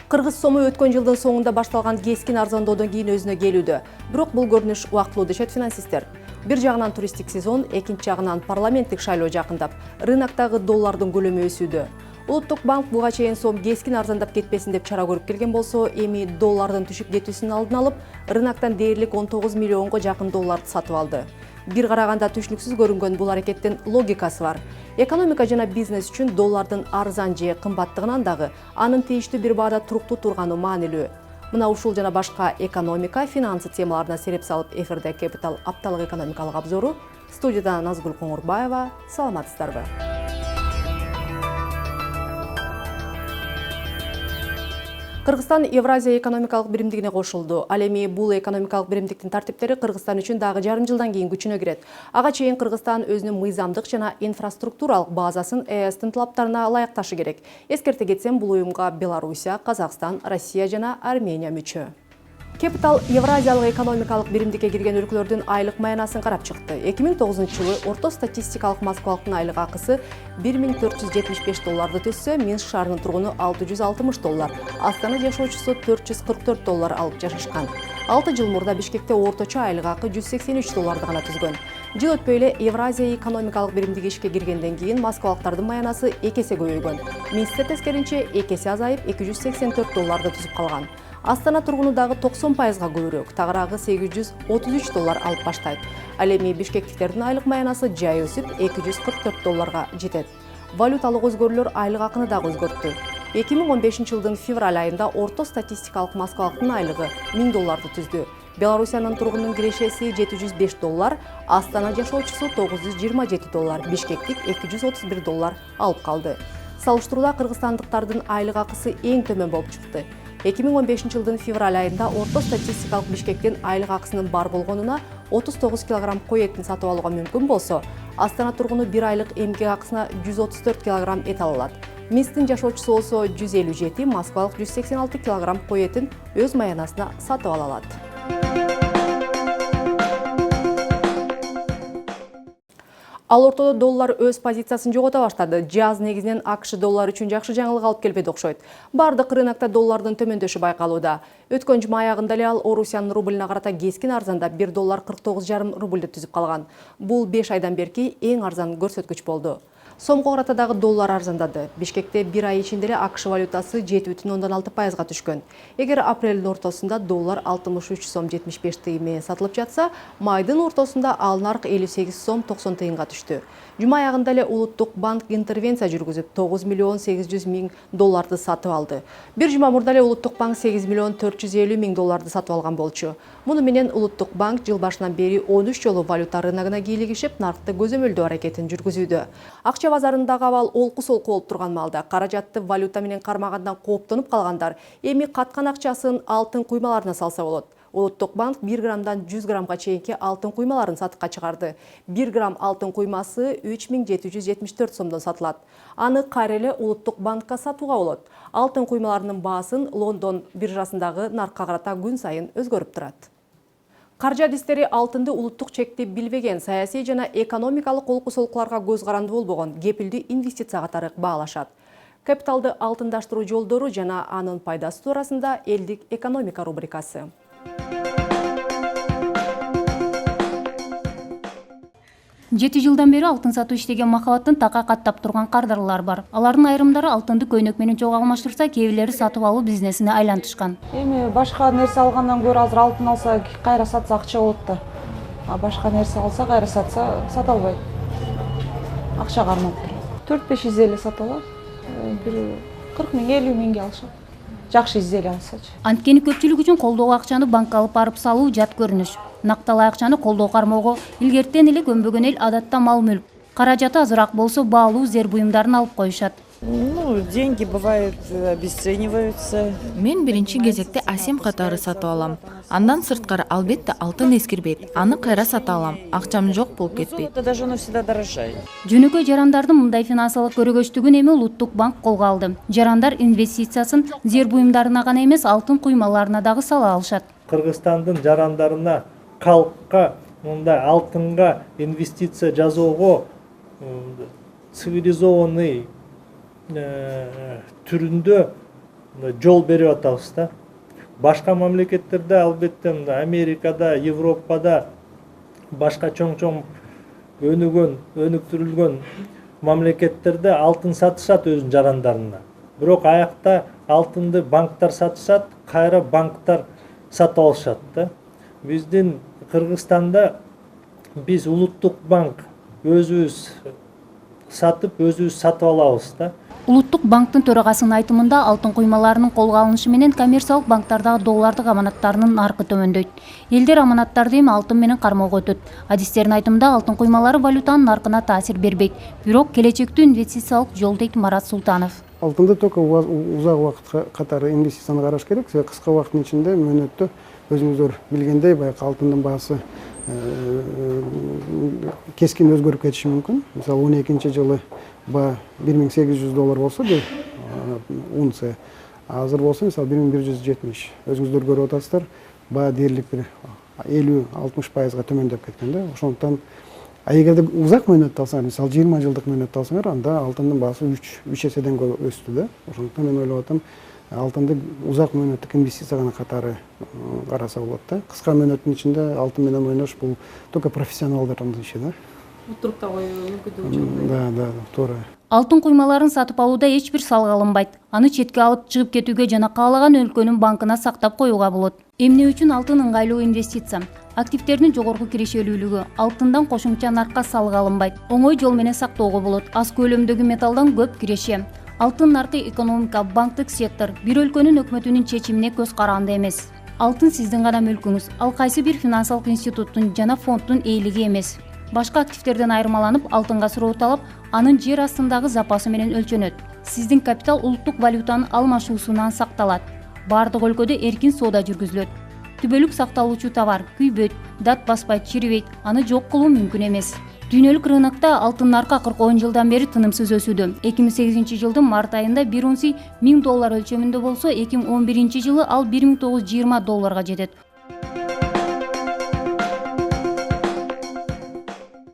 Кыргыз сому өткөн жылдын соңунда башталган кескин арзандоодон кийин өзүнө келүүдө. Бирок бул көрүнүш убактылуу дешет финансисттер. Бир жагынан туристтик сезон, экинчи жагынан парламенттик шайлоо жакындап, рыноктогу доллардын көлөмү өсүүдө. Улуттук банк буга чейин сом кескин арзандап кетпесин деп чара көрүп келген болсо, эми доллардын түшүп кетүүсүнүн алдын алып, рыноктон дээрлик 19 миллионго жакын долларды сатып алды. Бир караганда түшүнүксүз көрүнгөн бул аракеттин логикасы бар. Экономика жана бизнес үчүн доллардын арзан же кымбаттыгынан дагы анын тийиштүү бир баада туруктуу турганы маанилүү. Мына ушул жана башка экономика, финансы темаларына сереп салып эфирде Capital апталык экономикалык обзору. Студияда Назгүл Коңурбаева. Саламатсыздарбы? Кыргызстан Евразия экономикалык биримдигине кошулду. Ал эми бул экономикалык биримдиктин тартиптери Кыргызстан үчүн дагы жарым жылдан кийин күчүнө кирет. Ага чейин Кыргызстан өзүнүн мыйзамдык жана инфраструктуралык базасын ЭСТин талаптарына ылайыкташы керек. Эскерте кетсем, бул уюмга Белоруссия, Казакстан, Россия жана Армения мүчө. Capital Евразиялык экономикалык биримдикке кирген өлкөлөрдүн айлык маянасын карап чыкты. 2009 жылы орто статистикалык москвалыктын айлык акысы $1475 түссө, Минск шаарынын тургуну $660, Астана жашоочусу $444 алып жашашкан. 6 жыл мурда Бишкекте орточо айлык акы $183 гана түзгөн. Жыл өтпөй эле Евразия экономикалык биримдиги ишке киргенден кийин москвалыктардын маянасы 2 эсе көбөйгөн. Минскте тескеринче 2 эсе азайып $284 түзүп калган. Астана тургуну дагы 90%га көбүрөөк, тагыраагы $833 алып баштайт. Ал эми бишкектиктердин айлык маянасы жай өсүп $244 жетет. Валюталык өзгөрүүлөр айлык акыны дагы өзгөрттү. 2015 жылдын февраль айында орто статистикалык москвалыктын айлыгы $1000 түздү. Белоруссиянын тургунунун кирешеси $705, Астана жашоочусу $927, бишкектик $231 алып калды. Салыштырууда кыргызстандыктардын айлык акысы эң төмөн болуп чыкты. 2015 жылдын февраль айында орто статистикалык Бишкектин айлык акысынын бар болгонуна 39 кг кой этин сатып алууга мүмкүн болсо, Астана тургуну 1 айлык эмгек акысына 134 кг эт ала алат. Минсктин жашоочусу болсо 157, москвалык 186 кг кой этин өз маянасына сатып ала алат. Ал ортодо доллар өз позициясын жогото баштады. Жаз негизинен AQSh доллар үчүн жакшы жаңылык алып келбеди окшойт. Бардык рынокто доллардын төмөндөшү байкалууда. Өткөн жума аягында эле ал Орусиянын рублуна карата кескин арзандап $1 49,5 рубльдө түзүп калган. Бул 5 айдан берки эң арзан көрсөткүч болду. Сомго карата дагы доллар арзандады. Бишкекте 1 ай ичинде эле AQSh валютасы 7,6%га түшкөн. Эгер апрелдин ортосунда доллар 63 сом 75 тыйын менен сатылып жатса, майдын ортосунда ал нарк 58 сом 90 тыйынга түштү. Жума аягында эле Улуттук банк интервенция жүргүзүп $9 миллион 800 миң долларды сатып алды. Бир жума мурда эле Улуттук банк $8 миллион 450 миң долларды сатып алган болчу. Муну менен Улуттук банк жыл башынан бери 13 жолу валюта рыногуна кийлигишип, наркты көзөмөлдөө аракетин жүргүзүүдө. Акча базарындагы абал олку-солку болуп турган маалда каражатты валюта менен кармагандан кооптонуп калгандар эми каткан акчасын алтын куймаларына салса болот. Улуттук банк 1 граммдан 100 граммга чейинки алтын куймаларын сатыкка чыгарды. 1 грамм алтын куймасы 3774 сомдон сатылат. Аны кайра эле Улуттук банкка сатууга болот. Алтын куймаларынын баасын Лондон биржасындагы наркка карата күн сайын өзгөрүп турат. Каржы адистери алтынды улуттук чекти билбеген, саясий жана экономикалык олку-солкуларга көз каранды болбогон кепилдүү инвестиция катары баалашат. Капиталды алтындаштыруу жолдору жана анын пайдасы туурасында элдик экономика рубрикасы. 7 жылдан бери алтын сатуу иштеген махабаттын така каттап турган кардарлар бар. Алардын айрымдары алтынды көйнөк менен чогуу алмаштырса, кээ бирлери сатып алуу бизнесине айлантышкан. Эми башка нерсе алгандан көрө азыр алтын алса, кайра сатса акча болот да. А башка нерсе алса, кайра сатса, сата албайт. Акча кармап турат. 4-5 изделе сата алат. Бир 40 миң, 50 миңге алышат. Жакшы изделе алсачы. Анткени көпчүлүк үчүн колдоого акчаны банкка алып барып салуу жат көрүнүш. Накталай акчаны колдоо кармоого илгертен эле көнбөгөн эл адатта мал-мүлк. Каражаты азыраак болсо баалуу зер буюмдарын алып коюшат. Деньги бывают обесцениваются. Мен биринчи кезекте асем катары сатып алам. Андан сырткары албетте алтын эскирбейт. Аны кайра сата алам. Акчам жок болуп кетпейт. Даже оно всегда дорожает. Жөнөкөй жарандардын мындай финансылык көрөгөчтүгүн эми Улуттук банк колго алды. Жарандар инвестициясын зер буюмдарына гана эмес, алтын куймаларына дагы сала алышат. Кыргызстандын жарандарына, калкка, мындай алтынга инвестиция жасоого цивилизованный түрүндө жол берип атабыз да. Башка мамлекеттерде, албетте, Америкада, Европада, башка чоң өнүктүрүлгөн мамлекеттерде алтын сатышат өзүнүн жарандарына. Бирок аякта алтынды банктар сатышат, кайра банктар сатып алышат да. Биздин Кыргызстанда биз улуттук банк өзүбүз сатып алабыз да. Улуттук банктын төрагасынын айтымында алтын куймаларынын колго алынышы менен коммерциялык банктардагы доллардык аманаттарынын наркы төмөндөйт. Элдер аманаттарды эми алтын менен кармоого өтөт. Адистердин айтымында алтын куймалары валютанын наркына таасир бербейт. Бирок келечектүү инвестициялык жол дейт Марат Султанов. Алтынды только узак убакыт катары инвестицияны караш керек. Себеби кыска убакыттын ичинде мөөнөттө өзүңүздөр билгендей баягы алтындын баасы кескин өзгөрүп кетиши мүмкүн. Мисалы 12 жылы ба $1800 болсо унция. Азыр болсо мисалы 1170. Өзүңүздөр көрүп атасыздар, ба дээрлик бир 50-60% төмөндөп кеткен да. Ошондуктан эгерде узак мөөнөттө алсаңар, мисалы 20 жылдык мөөнөттө алсаңар, анда алтындын баасы 3 эседен өстү да. Ошондуктан мен ойлоп атам, алтынды узак мөөнөттүк инвестиция каратары караса болот да. Кыска мөөнөттүн ичинде алтын менен ойнош бул только профессионалдардын иши да. Утурукта коюу мүмкүндүгү Да, туура. Алтын куймаларын сатып алууда эч бир салык алынбайт. Аны четке алып чыгып кетүүгө жана каалаган өлкөнүн банкына сактап коюуга болот. Эмне үчүн алтын ыңгайлуу инвестиция? Активдердин жогорку кирешелүүлүгү, алтындан кошумча наркка салык алынбайт. Оңой жол менен сактоого болот. Аз көлөмдөгү металлдан көп киреше. Алтын наркы экономика, банктык сектор, бир өлкөнүн өкмөтүнүн чечимине көз каранды эмес. Алтын сиздин гана мүлкүңүз, ал кайсы бир финансылык институттун жана фонддун ээлиги эмес. Башка активдерден айырмаланып, алтынга суроо талап, анын жер астындагы запасы менен өлчөнөт. Сиздин капитал улуттук валютанын алмашуусунан сакталат. Бардык өлкөдө эркин соода жүргүзүлөт. Түбөлүк сакталуучу товар күйбөйт, дат баспайт, чирибейт, аны жок кылуу мүмкүн эмес. Дүйнөлүк рынокто алтын наркы 40 жылдан бери тынымсыз өсүүдө. 2008 жылдын март айында $1 унция $1000 өлчөмүндө болсо, 2011 жылы ал $1920 жетет.